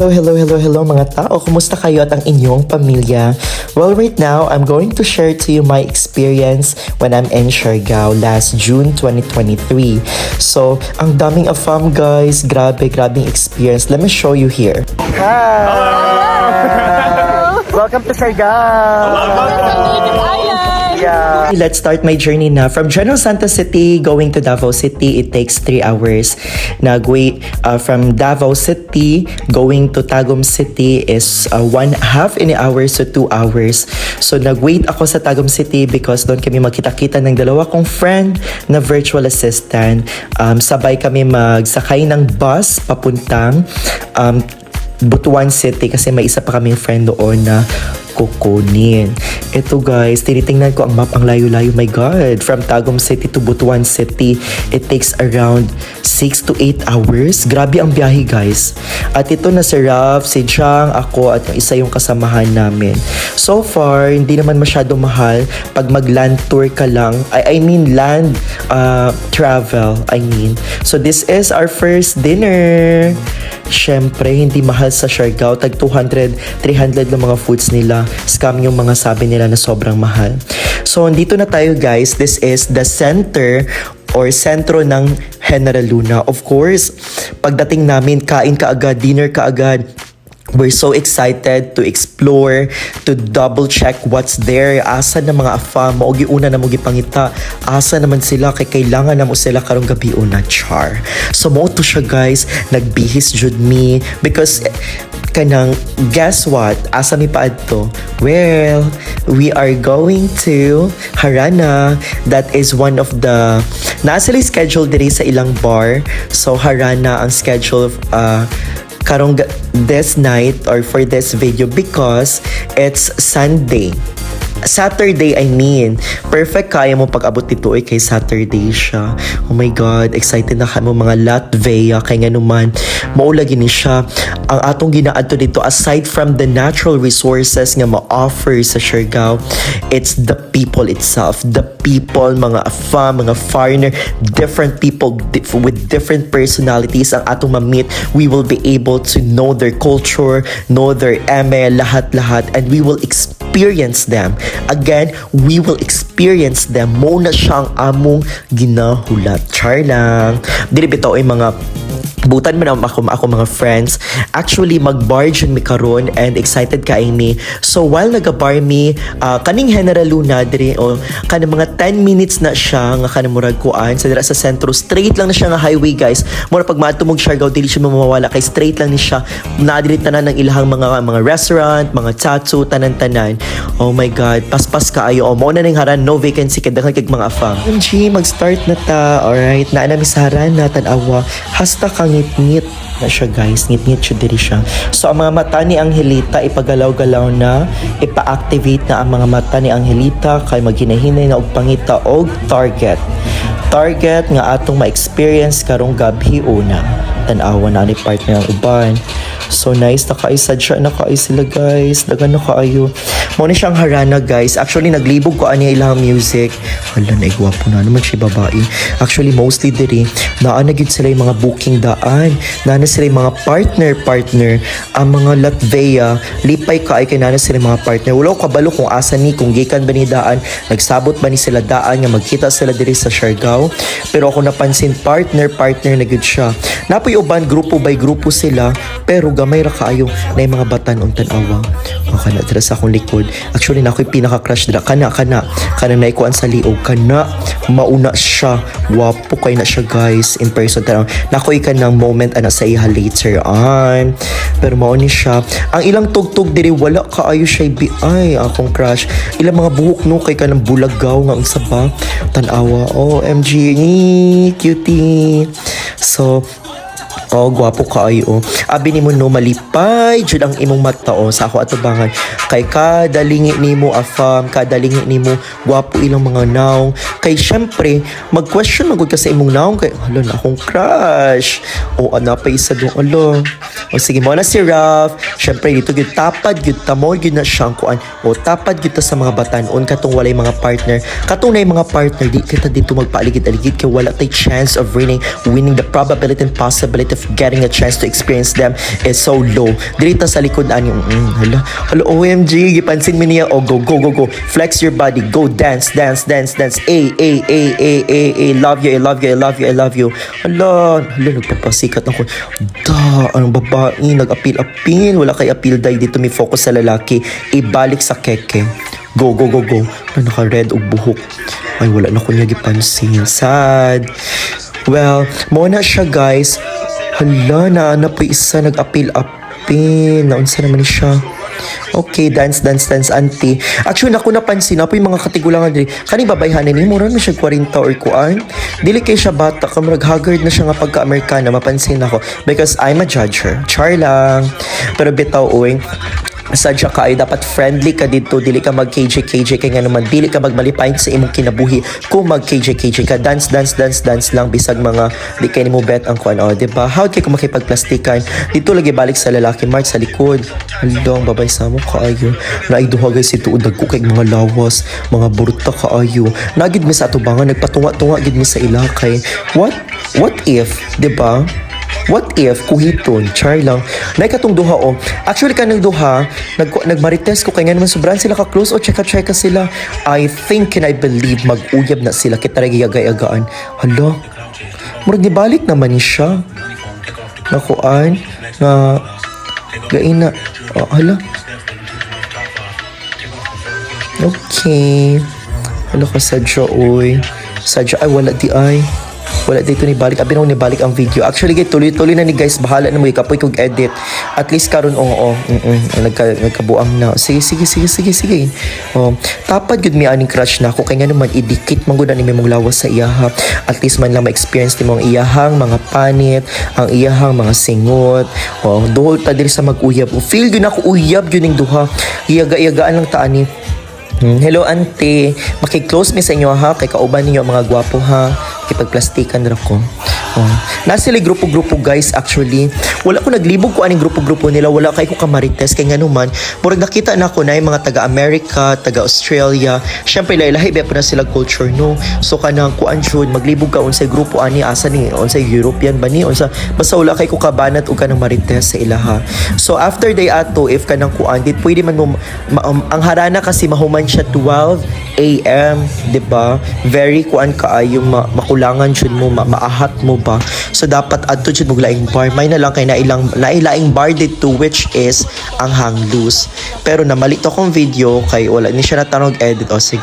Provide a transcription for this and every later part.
Hello mga tao. Kumusta kayo at ang inyong pamilya? Well, right now, I'm going to share to you my experience when I'm in Siargao last June 2023. So, ang daming afam guys. Grabing experience. Let me show you here. Hi! Welcome to Siargao! Yeah. Let's start my journey na. From General Santos City going to Davao City, it takes 3 hours. Nagwait from Davao City going to Tagum City is 1/2 an hour, so 2 hours. So nagwait ako sa Tagum City because doon kami magkita-kita ng dalawa kong friend na virtual assistant. Sabay kami magsakay ng bus papuntang Butuan City kasi may isa pa kaming friend doon na kukunin. Ito guys, tinitingnan ko ang map, ang layo-layo. My God, from Tagum City to Butuan City, it takes around 6 to 8 hours. Grabe ang biyahe guys. At ito na si Raf, si Jang, ako at yung isa yung kasamahan namin. So far, hindi naman masyado mahal pag mag-land tour ka lang. I mean land travel, So this is our first dinner. Syempre, hindi mahal sa Siargao. Tag 200, 300 ng mga foods nila. Scam yung mga sabi nila na sobrang mahal. So, dito na tayo guys. This is the center or sentro ng General Luna. Of course, pagdating namin, kain ka agad, dinner ka agad. We're so excited to explore, to double check what's there. Asa na mga afam, maugi una na mugi pangita. Asa naman sila, kay kailangan na mo sila karong gabi una, char. So mo to siya guys, nagbihis jud me because kanang guess what? Asa mi paadto? Well, we are going to Harana. That is one of the nasa sila schedule diri sa ilang bar. So Harana ang schedule karong this night or for this video because it's Saturday, perfect kaya mo pag-abot dito kay Saturday siya. Oh my God, excited na kamo mga Latvia kay nga naman maulagi ni siya ang atong ginaadto dito. Aside from the natural resources nga ma-offer sa Siargao, it's the people itself, the people, mga afam, mga foreigner, different people with different personalities ang atong ma-meet. We will be able to know their culture, know their lahat, and we will experience them. Again, we will experience them. Mo na siyang among ginahulat. Char lang. Dili bitaw ay mga butan man ako mga friends. Actually, mag-bar dyan mi karon and excited ka mi. So, while nag-bar mi, kaning General Luna, diri, kanang mga 10 minutes na siya, nga kanang murag kuan, sa dira sa sentro, straight lang na siya nga highway, guys. Mura pag matumog Siargao, dili siya mamawala, kay straight lang ni siya. Naadili tanan ng ilahang mga restaurant, mga tattoo, tanan-tanan. Oh my God, paspas ka ayo. Mo na ning haran, no vacancy, kadaghan kag mga afam. MG, mag-start na ta. Alright, naa na mi sa haran na tanawa. Hasta kang ngit na siya guys, ngit siya diri siya. So ang mga mata ni Angelita ipagalaw-galaw na, ipa-activate na ang mga mata ni Angelita kay maghinahinay na og pangita og target nga atong ma-experience karong gabi una. Tan-awa na ni partner ang uban. So nice, nakaisad siya, sila guys, dagan na kaayo. Mo ni siyang harana guys. Actually naglibog ko ani ilang music. Hala, naigwapo na naman siya babae. Actually mostly diri naa na gid sila yung mga booking daan, naa na sila yung mga partner ang mga Latvia lipay kay naa na sila yung mga partner. Wala ko kabalo kung asa ni, kung gikan ba ni daan, nagsabot ba ni sila daan nga magkita sila diri sa Siargao. Pero ako napansin partner na gid siya. Napoy uban grupo by grupo sila, pero gamay ra kaayo na yung mga batan on tan-awa. Kana dira sa akong likod. Actually na ako'y pinaka-crush dira. Kana naikuan sa liog. Kana mauna siya. Wapo kay na siya guys. In person tanaw. Nako'y kanang moment ana sa iha later on. Pero mao ni siya. Ang ilang tugtog diri wala kaayo siya ay akong crush. Ilang mga buhok no kay kanang bulagaw nga ang saba. Tan-awa. OMG. Cutie. So gwapo kaayo. Abi nimo no malipay jud ang imong mata sa ako atubangan. Kay kada lingi nimo afam, kada lingi nimo gwapo ilang mga naong. Kay syempre mag-question magud ka sa imong naong kay hala na akong crush. Ana pa isa dong alo. Sige mo na si Raf. Syempre dito gyud tapad gyud ta mo gyud na siyang kuan. Tapad gyud ta sa mga batanon katong walay mga partner. Katong nay mga partner di kita dito magpaaligid-aligid kay wala tay chance of winning the probability and possibility of of getting a chance to experience them is so low. Dito sa likod ani, hala, OMG, gipansin mo niya, oh, go, flex your body, go, dance, love you, I love you. Hala, nagpapasikat ako. Anong babae, nag-appeal, wala kay appeal dahil dito may focus sa lalaki, ibalik sa keke. Go. Na naka-red og buhok. Ay, wala na ko niya gipansin. Sad. Well, mo na siya, guys. Hala, na po isa nag-appeal. Naunsa naman siya. Okay, dance, auntie. Actually, ako napansin na po yung mga katigulangan dili. Kaning babayhanin ni mura na siya 40 or kuan. Dili kay siya bata, kamurag haggard na siya nga pagka-Amerikana, mapansin ako. Because I'm a judger. Char lang. Pero bitaw, uwing, sadya ka ay dapat friendly ka dito, dili ka mag KJ kaya nga naman dili ka magmalipayon sa imong kinabuhi kung mag KJ ka, dance lang bisag mga di kay nimo bet ang kuan, diba? How kay kung makipagplastikan dito lagi balik sa lalaki, march sa likod. Halong babay sa mo kaayo na iduha guys ito dagko kay mga lawas, mga buruta kaayo nagid mi sa atubangan, nagpatunga gid mi sa ilakay. What if, diba? What if kuhiton, char lang. Naikatong duha o. Actually kanang duha, nagmarites ko kay nga naman sobrang sila ka close o cheka sila. I think and I believe mag-uyab na sila kita ray gagay-agaan. Hala. Murag nibalik naman ni siya. Nakuan na gaina. Hala. Okay. Hala ka sadya oy. Sadya ay wala di ay. Wala dito ni balik. Abi ni balik ang video. Actually, tuloy na ni guys. Bahala na mo. Ikapoy kong edit. At least karon nagkabuang na. Sige. Tapad yun may aning crush na ako. Kaya nga naman, idikit mangguna ni may mong lawas sa iyaha. At least man lang ma-experience ni mong iyahang mga panit, ang iyahang mga singot. Dohol ta diri sa mag-uyab. Feel yun ako uyab yun yung duha. Iyaga-iyagaan lang taan ni. Hello auntie, maki-close mi sa inyo ha, kay kauban ninyo mga gwapo ha, kipagplastikan ra ko. Nasa sila grupo-grupo guys actually. Wala ko naglibog ko aning grupo-grupo nila, wala kay ko kamarites kay nganuman. Murag nakita na ko na yung mga taga-America, taga-Australia. Syempre lahi ba na sila culture no. So kanang kuan jud maglibog ka unsay grupo ani asa ni unsay European ba ni unsa basta wala kay ko kabanat og kanang marites sa ilaha. So after day ato if kanang kuan dit pwede man mo ang harana kasi mahuman siya 12 AM, 'di ba? Very kuan kaayo makulangan jud mo maahat mo ba. So dapat adto jud mo laing bar. May na lang kay nailaing bar dito which is ang hang loose. Pero namalit akong video kay wala ni siya natanog edit o sige.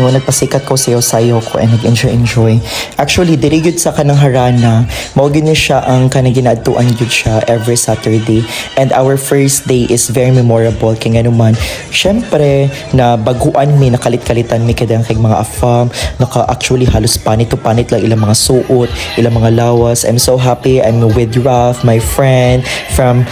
Nagpasikat ko sayo ko and nag-enjoy. Actually, diri gyud sa kanang harana, mao gyud ni siya ang kanang ginaadtuan gyud siya every Saturday. And our first day is very memorable kay nganuman. Syempre, na baguan mi nakalit-kalitan mi kadang kay mga afam, actually halos panit lang ilang mga suot, ilang mga lawas. I'm so happy I'm with Ralph, my friend from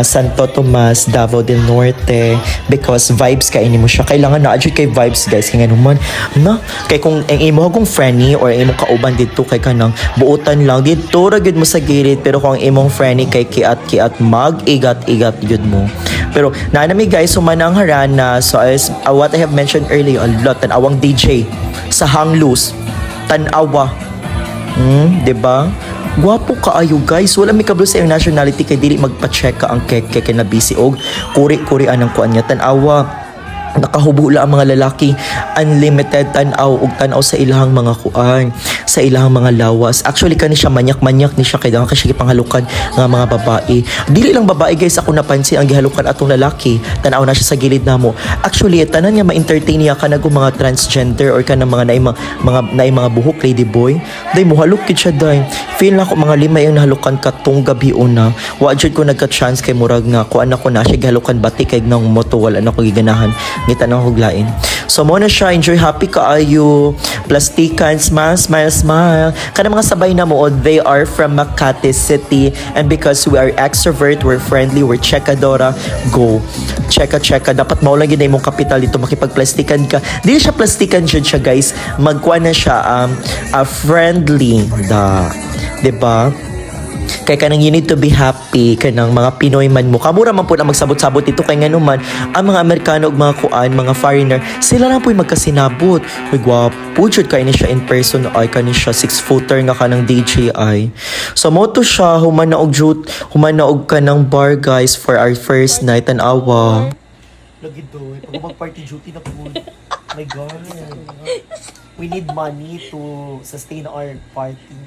Santo Tomas, Davao del Norte, because vibes kay mo siya. Kailangan na adjud kay vibes guys kay naman na kay kung ang imo kung friendly or imo kauban dito kay kanang buutan lang dito ra gyud mo sa gilid, pero kung ang imong friendly kay kiat mag-igat gyud mo. Pero naanami guys sumanang harana. So as what I have mentioned earlier, a lot tanawang DJ sa hang loose tanawa. Diba? Gwapo kaayo guys. Wala may kablo sa iyong nationality kay dili magpa-check ka ang keke kay na busy og kuri-kuri anang kuan niya tanawa. nakahubula ang mga lalaki unlimited tanaw ug tanaw sa ilahang mga kuan, sa ilahang mga lawas. Actually kani siya manyak-manyak ni siya kay dang kasi panghalukan nga mga babae. Dili lang babae guys, ako napansin ang gihalukan atong lalaki, tanaw na siya sa gilid namo. Actually tanan nga ma-entertain niya kanang mga transgender or kanang mga naay mga buhok lady boy. Day mo haluk kid siya day. Feel na ko mga lima yung nahalukan katong gabi una. Wa jud ko nagka-chance kay murag nga kuan ako na siya gihalukan bati kay nang moto wala na ko giganahan ngita nang huglain. So mo na siya, enjoy, happy kaayo, plastikan, smile, smile, smile. Kana mga sabay na mo, they are from Makati City, and because we are extrovert, we're friendly, we're chekadora, go. Cheka, dapat maulang yun na imong kapital dito, makipagplastikan ka. Di siya plastikan dyan siya guys, magkuha na siya friendly, diba? Kay kanang you need to be happy kanang mga Pinoy man mo. Kamura man po na magsabot-sabot ito kay nganuman ang mga Amerikano ug mga kuan, mga foreigner, sila lang po magkasinabot. Uy, gwapo jud kay ni siya in person, ay kani siya 6-footer nga kanang DJI. So mo to siya humana og kanang bar guys for our first night and awa. Lagi do, pag mag-party duty na po. My God. We need money to sustain our party.